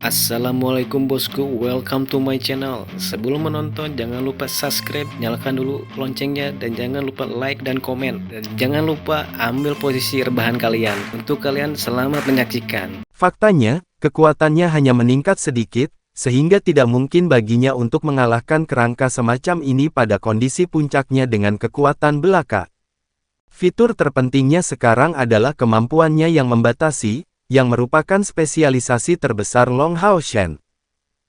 Assalamualaikum bosku, welcome to my channel. Sebelum menonton jangan lupa subscribe, nyalakan dulu loncengnya, dan jangan lupa like dan komen. Dan jangan lupa ambil posisi rebahan kalian. Untuk kalian selamat menyaksikan. Faktanya, kekuatannya hanya meningkat sedikit, sehingga tidak mungkin baginya untuk mengalahkan kerangka semacam ini pada kondisi puncaknya dengan kekuatan belaka. Fitur terpentingnya sekarang adalah kemampuannya yang membatasi, yang merupakan spesialisasi terbesar Long Hao Shen.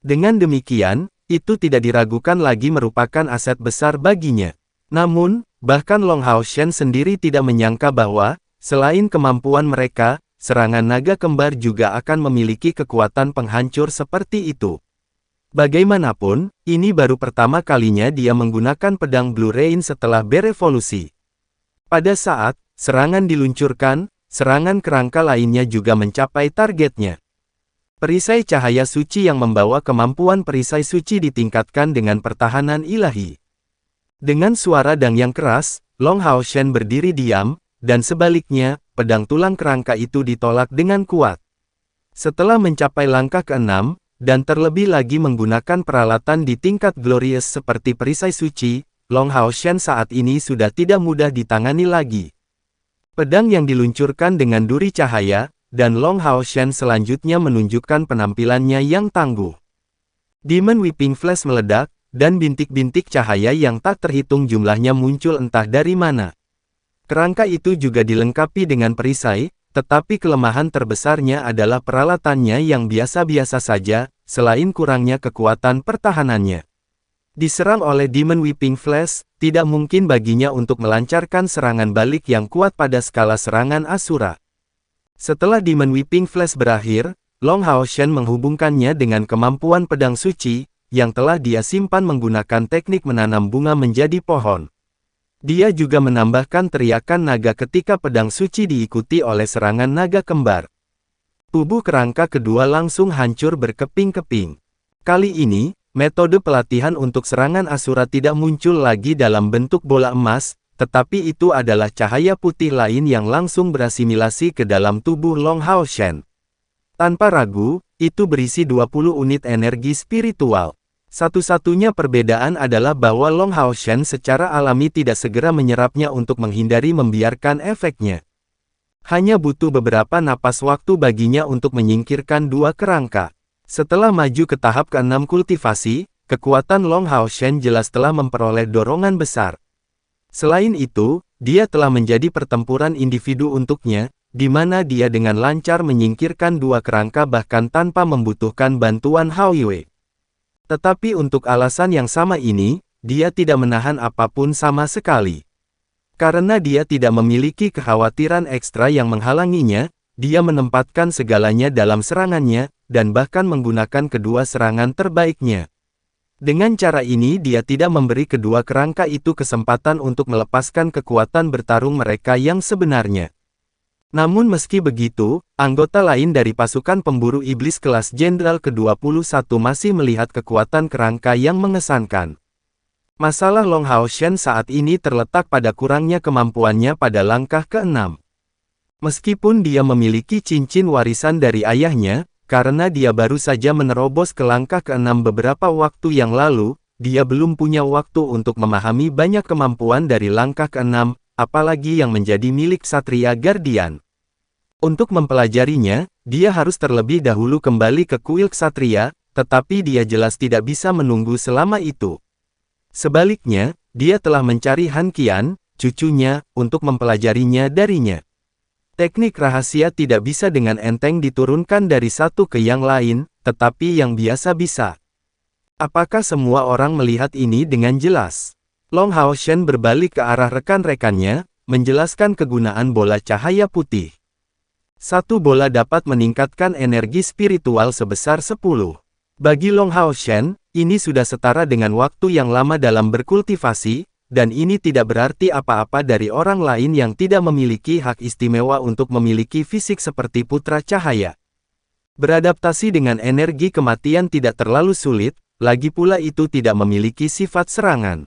Dengan demikian, itu tidak diragukan lagi merupakan aset besar baginya. Namun, bahkan Long Hao Shen sendiri tidak menyangka bahwa, selain kemampuan mereka, serangan naga kembar juga akan memiliki kekuatan penghancur seperti itu. Bagaimanapun, ini baru pertama kalinya dia menggunakan pedang Blue Rain setelah berevolusi. Pada saat serangan diluncurkan, serangan kerangka lainnya juga mencapai targetnya. Perisai cahaya suci yang membawa kemampuan perisai suci ditingkatkan dengan pertahanan ilahi. Dengan suara dang yang keras, Long Hao Shen berdiri diam, dan sebaliknya, pedang tulang kerangka itu ditolak dengan kuat. Setelah mencapai langkah ke-6, dan terlebih lagi menggunakan peralatan di tingkat glorious seperti perisai suci, Long Hao Shen saat ini sudah tidak mudah ditangani lagi. Pedang yang diluncurkan dengan duri cahaya, dan Long Hao Shen selanjutnya menunjukkan penampilannya yang tangguh. Demon Whipping Flash meledak, dan bintik-bintik cahaya yang tak terhitung jumlahnya muncul entah dari mana. Kerangka itu juga dilengkapi dengan perisai, tetapi kelemahan terbesarnya adalah peralatannya yang biasa-biasa saja, selain kurangnya kekuatan pertahanannya. Diserang oleh Demon Whipping Flash, tidak mungkin baginya untuk melancarkan serangan balik yang kuat pada skala serangan Asura. Setelah Demon Whipping Flash berakhir, Long Hao Shen menghubungkannya dengan kemampuan pedang suci, yang telah dia simpan menggunakan teknik menanam bunga menjadi pohon. Dia juga menambahkan teriakan naga ketika pedang suci diikuti oleh serangan naga kembar. Tubuh kerangka kedua langsung hancur berkeping-keping. Kali ini, metode pelatihan untuk serangan Asura tidak muncul lagi dalam bentuk bola emas, tetapi itu adalah cahaya putih lain yang langsung berasimilasi ke dalam tubuh Long Hao Shen. Tanpa ragu, itu berisi 20 unit energi spiritual. Satu-satunya perbedaan adalah bahwa Long Hao Shen secara alami tidak segera menyerapnya untuk menghindari membiarkan efeknya. Hanya butuh beberapa napas waktu baginya untuk menyingkirkan dua kerangka. Setelah maju ke tahap ke-6 kultivasi, kekuatan Long Hao Shen jelas telah memperoleh dorongan besar. Selain itu, dia telah menjadi pertempuran individu untuknya, di mana dia dengan lancar menyingkirkan dua kerangka bahkan tanpa membutuhkan bantuan Hao Yue. Tetapi untuk alasan yang sama ini, dia tidak menahan apapun sama sekali. Karena dia tidak memiliki kekhawatiran ekstra yang menghalanginya, dia menempatkan segalanya dalam serangannya, dan bahkan menggunakan kedua serangan terbaiknya. Dengan cara ini dia tidak memberi kedua kerangka itu kesempatan untuk melepaskan kekuatan bertarung mereka yang sebenarnya. Namun meski begitu, anggota lain dari pasukan pemburu iblis kelas Jenderal ke-21 masih melihat kekuatan kerangka yang mengesankan. Masalah Long Hao Shen saat ini terletak pada kurangnya kemampuannya pada langkah ke-6. Meskipun dia memiliki cincin warisan dari ayahnya, karena dia baru saja menerobos ke langkah ke-6 beberapa waktu yang lalu, dia belum punya waktu untuk memahami banyak kemampuan dari langkah ke-6, apalagi yang menjadi milik Ksatria Guardian. Untuk mempelajarinya, dia harus terlebih dahulu kembali ke kuil Ksatria, tetapi dia jelas tidak bisa menunggu selama itu. Sebaliknya, dia telah mencari Han Qian, cucunya, untuk mempelajarinya darinya. Teknik rahasia tidak bisa dengan enteng diturunkan dari satu ke yang lain, tetapi yang biasa bisa. Apakah semua orang melihat ini dengan jelas? Long Hao Shen berbalik ke arah rekan-rekannya, menjelaskan kegunaan bola cahaya putih. Satu bola dapat meningkatkan energi spiritual sebesar 10. Bagi Long Hao Shen, ini sudah setara dengan waktu yang lama dalam berkultivasi, dan ini tidak berarti apa-apa dari orang lain yang tidak memiliki hak istimewa untuk memiliki fisik seperti putra cahaya. Beradaptasi dengan energi kematian tidak terlalu sulit, lagi pula itu tidak memiliki sifat serangan.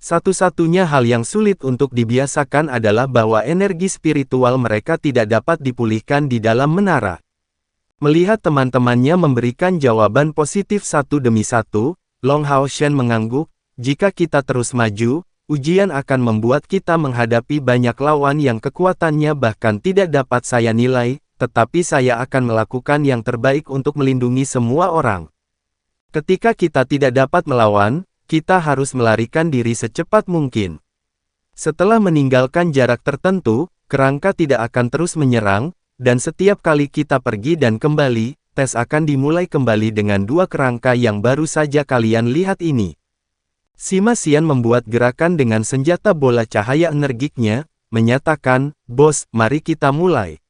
Satu-satunya hal yang sulit untuk dibiasakan adalah bahwa energi spiritual mereka tidak dapat dipulihkan di dalam menara. Melihat teman-temannya memberikan jawaban positif satu demi satu, Long Hao Shen mengangguk, jika kita terus maju, ujian akan membuat kita menghadapi banyak lawan yang kekuatannya bahkan tidak dapat saya nilai, tetapi saya akan melakukan yang terbaik untuk melindungi semua orang. Ketika kita tidak dapat melawan, kita harus melarikan diri secepat mungkin. Setelah meninggalkan jarak tertentu, kerangka tidak akan terus menyerang, dan setiap kali kita pergi dan kembali, tes akan dimulai kembali dengan dua kerangka yang baru saja kalian lihat ini. Sima Xian membuat gerakan dengan senjata bola cahaya energiknya, menyatakan, "Bos, mari kita mulai.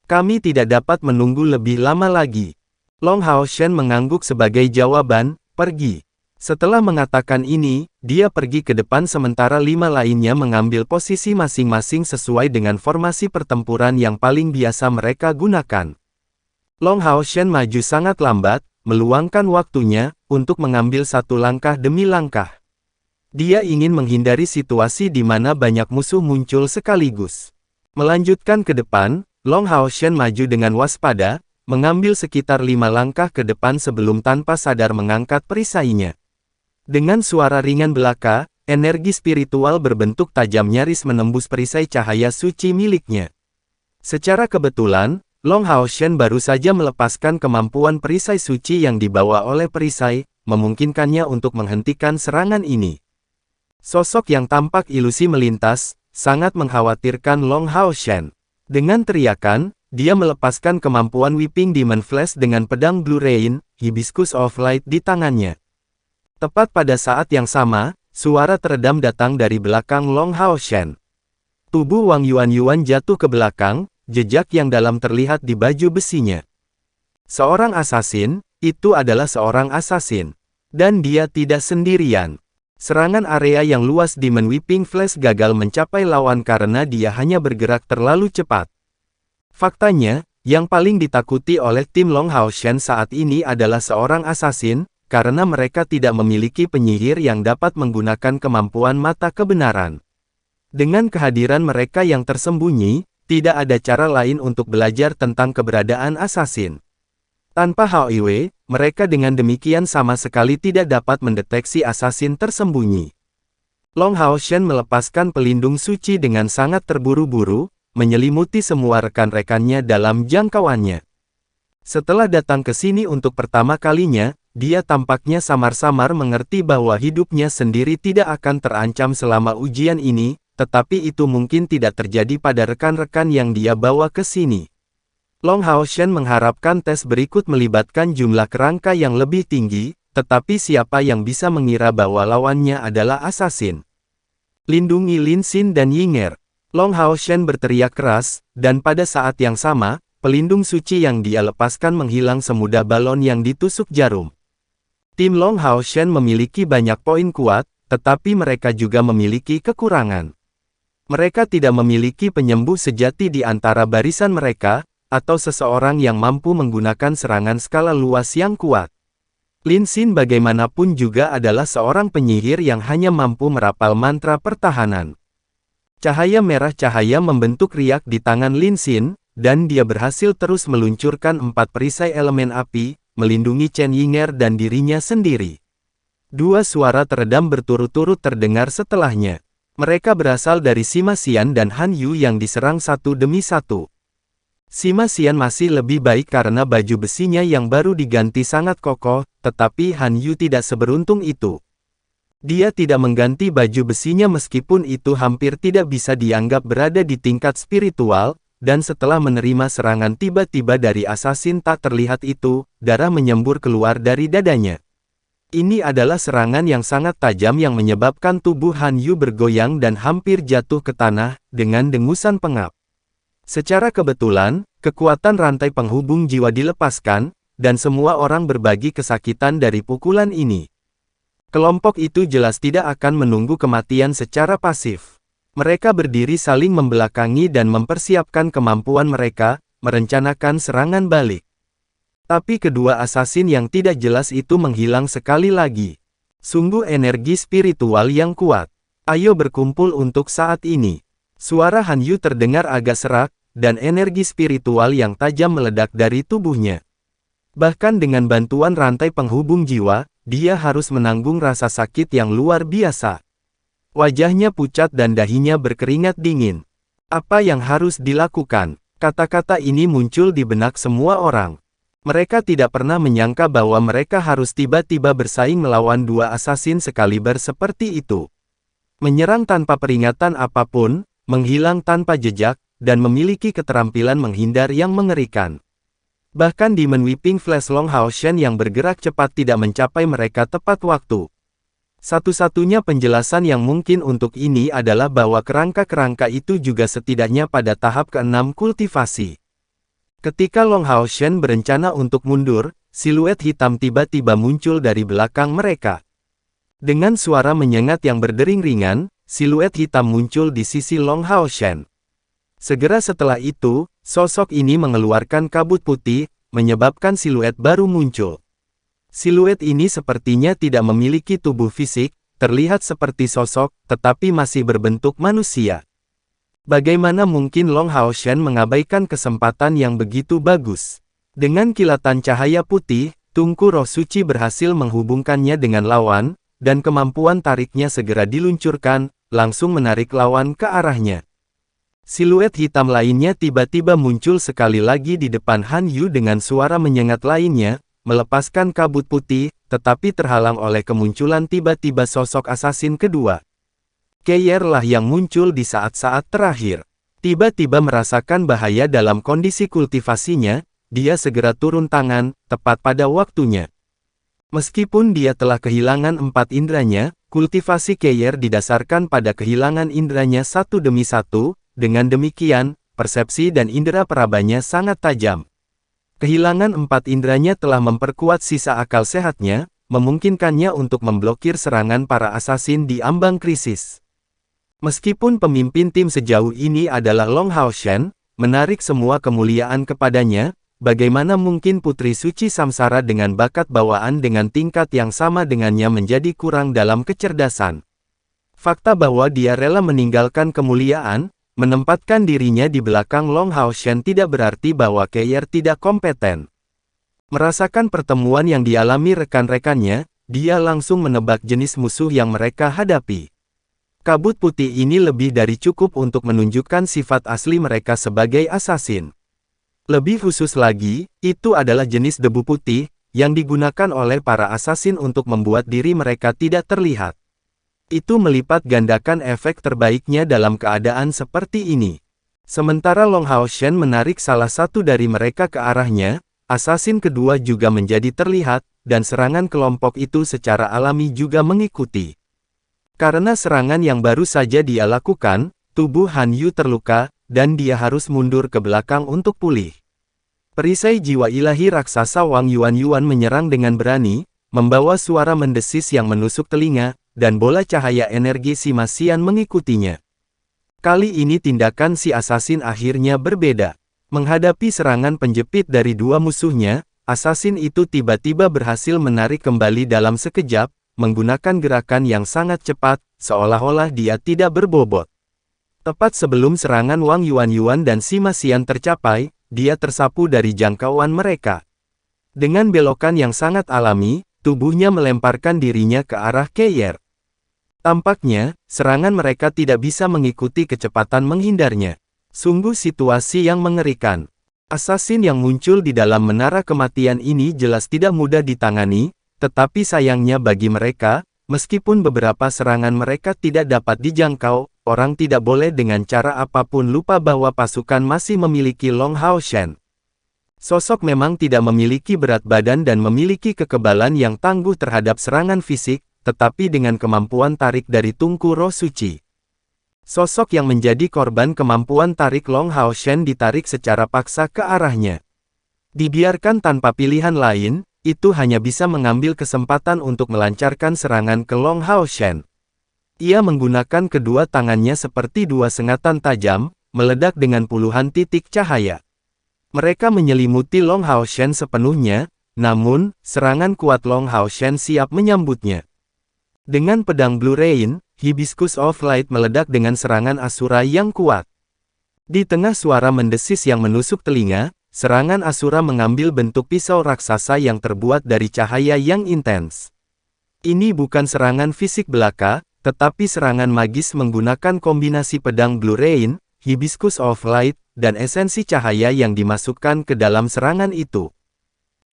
Kami tidak dapat menunggu lebih lama lagi." Long Hao Shen mengangguk sebagai jawaban, "Pergi." Setelah mengatakan ini, dia pergi ke depan sementara 5 lainnya mengambil posisi masing-masing sesuai dengan formasi pertempuran yang paling biasa mereka gunakan. Long Hao Shen maju sangat lambat, meluangkan waktunya, untuk mengambil satu langkah demi langkah. Dia ingin menghindari situasi di mana banyak musuh muncul sekaligus. Melanjutkan ke depan, Long Hao Shen maju dengan waspada, mengambil sekitar 5 langkah ke depan sebelum tanpa sadar mengangkat perisainya. Dengan suara ringan belaka, energi spiritual berbentuk tajam nyaris menembus perisai cahaya suci miliknya. Secara kebetulan, Long Hao Shen baru saja melepaskan kemampuan perisai suci yang dibawa oleh perisai, memungkinkannya untuk menghentikan serangan ini. Sosok yang tampak ilusi melintas, sangat mengkhawatirkan Long Hao Shen. Dengan teriakan, dia melepaskan kemampuan Whipping Demon Flash dengan pedang Blue Rain, Hibiscus of Light di tangannya. Tepat pada saat yang sama, suara teredam datang dari belakang Long Hao Shen. Tubuh Wang Yuan jatuh ke belakang, jejak yang dalam terlihat di baju besinya. Seorang asasin, itu adalah seorang asasin. Dan dia tidak sendirian. Serangan area yang luas Demon Whipping Flash gagal mencapai lawan karena dia hanya bergerak terlalu cepat. Faktanya, yang paling ditakuti oleh tim Long Hao Shen saat ini adalah seorang asasin, karena mereka tidak memiliki penyihir yang dapat menggunakan kemampuan mata kebenaran. Dengan kehadiran mereka yang tersembunyi, tidak ada cara lain untuk belajar tentang keberadaan asasin. Tanpa Hao Iwei, mereka dengan demikian sama sekali tidak dapat mendeteksi asasin tersembunyi. Long Hao Shen melepaskan pelindung suci dengan sangat terburu-buru, menyelimuti semua rekan-rekannya dalam jangkauannya. Setelah datang ke sini untuk pertama kalinya, dia tampaknya samar-samar mengerti bahwa hidupnya sendiri tidak akan terancam selama ujian ini, tetapi itu mungkin tidak terjadi pada rekan-rekan yang dia bawa ke sini. Long Hao Shen mengharapkan tes berikut melibatkan jumlah kerangka yang lebih tinggi, tetapi siapa yang bisa mengira bahwa lawannya adalah asasin? Lindungi Lin Xin dan Yinger. Long Hao Shen berteriak keras, dan pada saat yang sama, pelindung suci yang dia lepaskan menghilang semudah balon yang ditusuk jarum. Tim Long Hao Shen memiliki banyak poin kuat, tetapi mereka juga memiliki kekurangan. Mereka tidak memiliki penyembuh sejati di antara barisan mereka, atau seseorang yang mampu menggunakan serangan skala luas yang kuat. Lin Xin bagaimanapun juga adalah seorang penyihir yang hanya mampu merapal mantra pertahanan. Cahaya merah cahaya membentuk riak di tangan Lin Xin, dan dia berhasil terus meluncurkan 4 perisai elemen api, melindungi Chen Yinger dan dirinya sendiri. Dua suara teredam berturut-turut terdengar setelahnya. Mereka berasal dari Sima Xian dan Han Yu yang diserang satu demi satu. Sima Xian masih lebih baik karena baju besinya yang baru diganti sangat kokoh, tetapi Han Yu tidak seberuntung itu. Dia tidak mengganti baju besinya meskipun itu hampir tidak bisa dianggap berada di tingkat spiritual, dan setelah menerima serangan tiba-tiba dari asasin tak terlihat itu, darah menyembur keluar dari dadanya. Ini adalah serangan yang sangat tajam yang menyebabkan tubuh Han Yu bergoyang dan hampir jatuh ke tanah, dengan dengusan pengap. Secara kebetulan, kekuatan rantai penghubung jiwa dilepaskan, dan semua orang berbagi kesakitan dari pukulan ini. Kelompok itu jelas tidak akan menunggu kematian secara pasif. Mereka berdiri saling membelakangi dan mempersiapkan kemampuan mereka, merencanakan serangan balik. Tapi kedua asasin yang tidak jelas itu menghilang sekali lagi. Sungguh energi spiritual yang kuat. Ayo berkumpul untuk saat ini. Suara Han Yu terdengar agak serak, dan energi spiritual yang tajam meledak dari tubuhnya. Bahkan dengan bantuan rantai penghubung jiwa, dia harus menanggung rasa sakit yang luar biasa. Wajahnya pucat dan dahinya berkeringat dingin. Apa yang harus dilakukan? Kata-kata ini muncul di benak semua orang. Mereka tidak pernah menyangka bahwa mereka harus tiba-tiba bersaing melawan dua asasin sekaliber seperti itu. Menyerang tanpa peringatan apapun, menghilang tanpa jejak, dan memiliki keterampilan menghindar yang mengerikan. Bahkan Demon Whipping Flash Long Hao Shen yang bergerak cepat tidak mencapai mereka tepat waktu. Satu-satunya penjelasan yang mungkin untuk ini adalah bahwa kerangka-kerangka itu juga setidaknya pada tahap ke-6 kultivasi. Ketika Long Hao Shen berencana untuk mundur, siluet hitam tiba-tiba muncul dari belakang mereka. Dengan suara menyengat yang berdering ringan, siluet hitam muncul di sisi Long Hao Shen. Segera setelah itu, sosok ini mengeluarkan kabut putih, menyebabkan siluet baru muncul. Siluet ini sepertinya tidak memiliki tubuh fisik, terlihat seperti sosok, tetapi masih berbentuk manusia. Bagaimana mungkin Long Hao Shen mengabaikan kesempatan yang begitu bagus? Dengan kilatan cahaya putih, tungku roh suci berhasil menghubungkannya dengan lawan, dan kemampuan tariknya segera diluncurkan, langsung menarik lawan ke arahnya. Siluet hitam lainnya tiba-tiba muncul sekali lagi di depan Han Yu dengan suara menyengat lainnya, melepaskan kabut putih, tetapi terhalang oleh kemunculan tiba-tiba sosok asasin kedua. Keyer lah yang muncul di saat-saat terakhir. Tiba-tiba merasakan bahaya dalam kondisi kultivasinya, dia segera turun tangan, tepat pada waktunya. Meskipun dia telah kehilangan 4 indranya, kultivasi Keyer didasarkan pada kehilangan indranya satu demi satu. Dengan demikian, persepsi dan indera perabanya sangat tajam. Kehilangan 4 indranya telah memperkuat sisa akal sehatnya, memungkinkannya untuk memblokir serangan para asasin di ambang krisis. Meskipun pemimpin tim sejauh ini adalah Long Hao Shen, menarik semua kemuliaan kepadanya, bagaimana mungkin Putri Suci Samsara dengan bakat bawaan dengan tingkat yang sama dengannya menjadi kurang dalam kecerdasan. Fakta bahwa dia rela meninggalkan kemuliaan, menempatkan dirinya di belakang Long Hao Shen tidak berarti bahwa Keyer tidak kompeten. Merasakan pertemuan yang dialami rekan-rekannya, dia langsung menebak jenis musuh yang mereka hadapi. Kabut putih ini lebih dari cukup untuk menunjukkan sifat asli mereka sebagai asasin. Lebih khusus lagi, itu adalah jenis debu putih, yang digunakan oleh para asasin untuk membuat diri mereka tidak terlihat. Itu melipat gandakan efek terbaiknya dalam keadaan seperti ini. Sementara Long Hao Shen menarik salah satu dari mereka ke arahnya, asasin kedua juga menjadi terlihat, dan serangan kelompok itu secara alami juga mengikuti. Karena serangan yang baru saja dia lakukan, tubuh Han Yu terluka, dan dia harus mundur ke belakang untuk pulih. Perisai jiwa ilahi raksasa Wang Yuan menyerang dengan berani, membawa suara mendesis yang menusuk telinga, dan bola cahaya energi si Masian mengikutinya. Kali ini tindakan si asasin akhirnya berbeda. Menghadapi serangan penjepit dari dua musuhnya, asasin itu tiba-tiba berhasil menarik kembali dalam sekejap, menggunakan gerakan yang sangat cepat, seolah-olah dia tidak berbobot. Tepat sebelum serangan Wang Yuan dan si Masian tercapai, dia tersapu dari jangkauan mereka. Dengan belokan yang sangat alami, tubuhnya melemparkan dirinya ke arah Keyer. Tampaknya, serangan mereka tidak bisa mengikuti kecepatan menghindarnya. Sungguh situasi yang mengerikan. Asasin yang muncul di dalam menara kematian ini jelas tidak mudah ditangani, tetapi sayangnya bagi mereka, meskipun beberapa serangan mereka tidak dapat dijangkau, orang tidak boleh dengan cara apapun lupa bahwa pasukan masih memiliki Long Hao Shen. Sosok memang tidak memiliki berat badan dan memiliki kekebalan yang tangguh terhadap serangan fisik, tetapi dengan kemampuan tarik dari tungku roh suci. Sosok yang menjadi korban kemampuan tarik Long Hao Shen ditarik secara paksa ke arahnya. Dibiarkan tanpa pilihan lain, itu hanya bisa mengambil kesempatan untuk melancarkan serangan ke Long Hao Shen. Ia menggunakan kedua tangannya seperti dua sengatan tajam, meledak dengan puluhan titik cahaya. Mereka menyelimuti Long Hao Shen sepenuhnya, namun, serangan kuat Long Hao Shen siap menyambutnya. Dengan pedang Blue Rain, Hibiscus of Light meledak dengan serangan Asura yang kuat. Di tengah suara mendesis yang menusuk telinga, serangan Asura mengambil bentuk pisau raksasa yang terbuat dari cahaya yang intens. Ini bukan serangan fisik belaka, tetapi serangan magis menggunakan kombinasi pedang Blue Rain, Hibiscus of Light, dan esensi cahaya yang dimasukkan ke dalam serangan itu.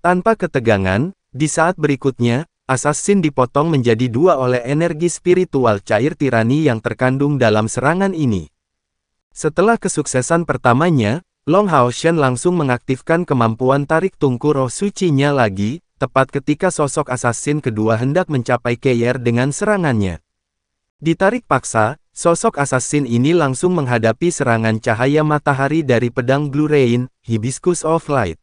Tanpa ketegangan, di saat berikutnya, assassin dipotong menjadi dua oleh energi spiritual cair tirani yang terkandung dalam serangan ini. Setelah kesuksesan pertamanya, Long Hao Shen langsung mengaktifkan kemampuan tarik tungku roh sucinya lagi, tepat ketika sosok assassin kedua hendak mencapai Keir dengan serangannya. Ditarik paksa, sosok assassin ini langsung menghadapi serangan cahaya matahari dari pedang Blue Rain, Hibiscus of Light.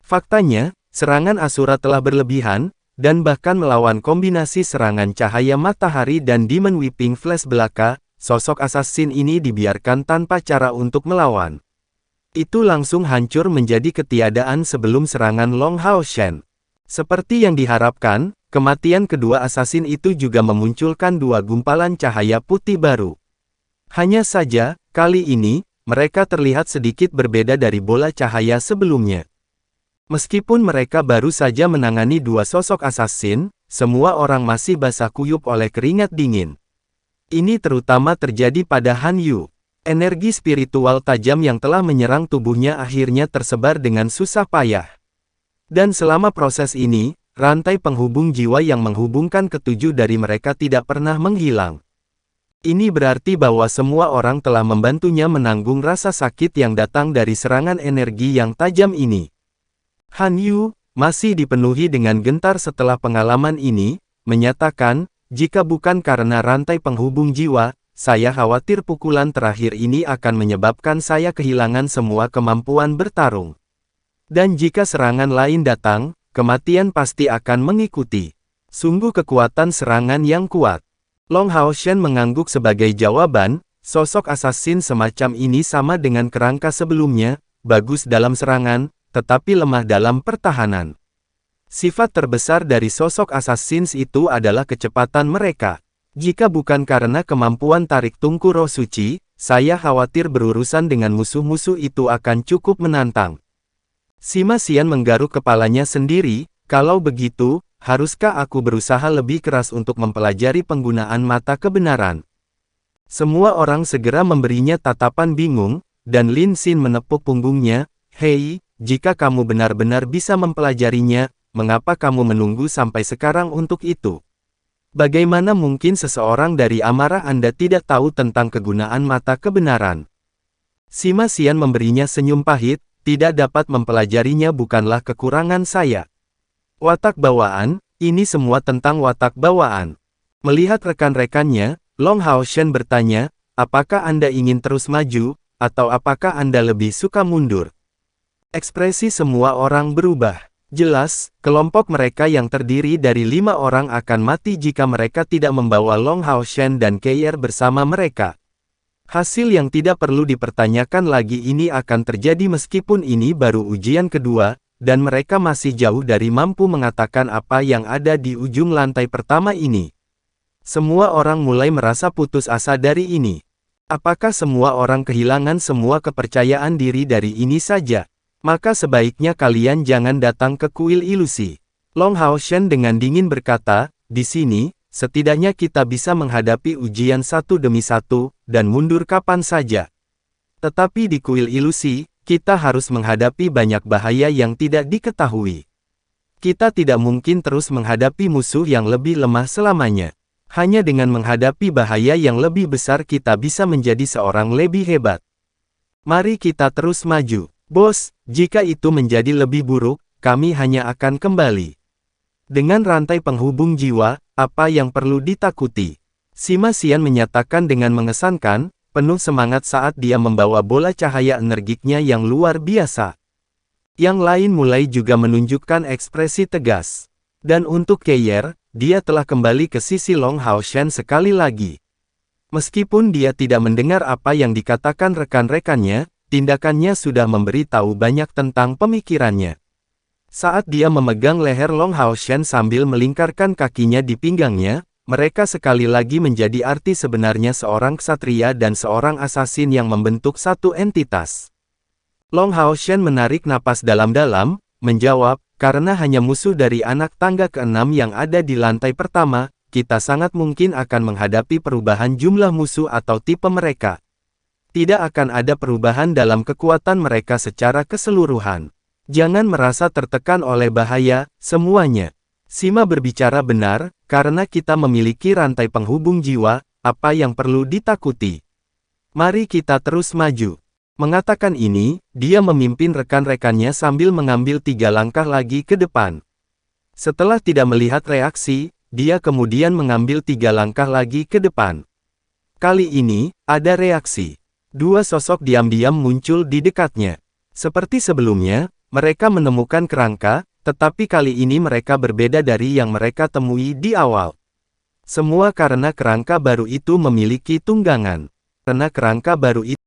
Faktanya, serangan Asura telah berlebihan, dan bahkan melawan kombinasi serangan cahaya matahari dan Demon Whipping Flash belaka, sosok assassin ini dibiarkan tanpa cara untuk melawan. Itu langsung hancur menjadi ketiadaan sebelum serangan Long Hao Shen. Seperti yang diharapkan, kematian kedua assassin itu juga memunculkan dua gumpalan cahaya putih baru. Hanya saja, kali ini, mereka terlihat sedikit berbeda dari bola cahaya sebelumnya. Meskipun mereka baru saja menangani dua sosok assassin, semua orang masih basah kuyup oleh keringat dingin. Ini terutama terjadi pada Han Yu. Energi spiritual tajam yang telah menyerang tubuhnya akhirnya tersebar dengan susah payah. Dan selama proses ini, rantai penghubung jiwa yang menghubungkan ketujuh dari mereka tidak pernah menghilang. Ini berarti bahwa semua orang telah membantunya menanggung rasa sakit yang datang dari serangan energi yang tajam ini. Han Yu masih dipenuhi dengan gentar setelah pengalaman ini, menyatakan, jika bukan karena rantai penghubung jiwa, saya khawatir pukulan terakhir ini akan menyebabkan saya kehilangan semua kemampuan bertarung. Dan jika serangan lain datang, kematian pasti akan mengikuti. Sungguh kekuatan serangan yang kuat. Long Hao Shen mengangguk sebagai jawaban, sosok assassin semacam ini sama dengan kerangka sebelumnya, bagus dalam serangan, tetapi lemah dalam pertahanan. Sifat terbesar dari sosok assassins itu adalah kecepatan mereka. Jika bukan karena kemampuan tarik tungku roh suci, saya khawatir berurusan dengan musuh-musuh itu akan cukup menantang. Sima Xian menggaruk kepalanya sendiri, kalau begitu, haruskah aku berusaha lebih keras untuk mempelajari penggunaan mata kebenaran? Semua orang segera memberinya tatapan bingung, dan Lin Xin menepuk punggungnya, hei, jika kamu benar-benar bisa mempelajarinya, mengapa kamu menunggu sampai sekarang untuk itu? Bagaimana mungkin seseorang dari amarah Anda tidak tahu tentang kegunaan mata kebenaran? Sima Xian memberinya senyum pahit, tidak dapat mempelajarinya bukanlah kekurangan saya. Watak bawaan, ini semua tentang watak bawaan. Melihat rekan-rekannya, Long Hao Shen bertanya, apakah Anda ingin terus maju, atau apakah Anda lebih suka mundur? Ekspresi semua orang berubah. Jelas, kelompok mereka yang terdiri dari 5 orang akan mati jika mereka tidak membawa Long Hao Shen dan Keir bersama mereka. Hasil yang tidak perlu dipertanyakan lagi ini akan terjadi meskipun ini baru ujian kedua, dan mereka masih jauh dari mampu mengatakan apa yang ada di ujung lantai pertama ini. Semua orang mulai merasa putus asa dari ini. Apakah semua orang kehilangan semua kepercayaan diri dari ini saja? Maka sebaiknya kalian jangan datang ke kuil ilusi. Long Hao Shen dengan dingin berkata, di sini, setidaknya kita bisa menghadapi ujian satu demi satu, dan mundur kapan saja. Tetapi di kuil ilusi, kita harus menghadapi banyak bahaya yang tidak diketahui. Kita tidak mungkin terus menghadapi musuh yang lebih lemah selamanya. Hanya dengan menghadapi bahaya yang lebih besar kita bisa menjadi seorang lebih hebat. Mari kita terus maju. Bos, jika itu menjadi lebih buruk, kami hanya akan kembali. Dengan rantai penghubung jiwa, apa yang perlu ditakuti? Sima Xian menyatakan dengan mengesankan, penuh semangat saat dia membawa bola cahaya energiknya yang luar biasa. Yang lain mulai juga menunjukkan ekspresi tegas. Dan untuk Keir, dia telah kembali ke sisi Long Hao Shen sekali lagi. Meskipun dia tidak mendengar apa yang dikatakan rekan-rekannya, tindakannya sudah memberi tahu banyak tentang pemikirannya. Saat dia memegang leher Long Hao Shen sambil melingkarkan kakinya di pinggangnya, mereka sekali lagi menjadi arti sebenarnya seorang ksatria dan seorang assassin yang membentuk satu entitas. Long Haoshan menarik napas dalam-dalam, menjawab, karena hanya musuh dari anak tangga ke-6 yang ada di lantai pertama, kita sangat mungkin akan menghadapi perubahan jumlah musuh atau tipe mereka. Tidak akan ada perubahan dalam kekuatan mereka secara keseluruhan. Jangan merasa tertekan oleh bahaya, semuanya. Sima berbicara benar, karena kita memiliki rantai penghubung jiwa, apa yang perlu ditakuti. Mari kita terus maju. Mengatakan ini, dia memimpin rekan-rekannya sambil mengambil 3 langkah lagi ke depan. Setelah tidak melihat reaksi, dia kemudian mengambil 3 langkah lagi ke depan. Kali ini, ada reaksi. 2 sosok diam-diam muncul di dekatnya. Seperti sebelumnya, mereka menemukan kerangka, tetapi kali ini mereka berbeda dari yang mereka temui di awal. Semua karena kerangka baru itu memiliki tunggangan. Karena kerangka baru itu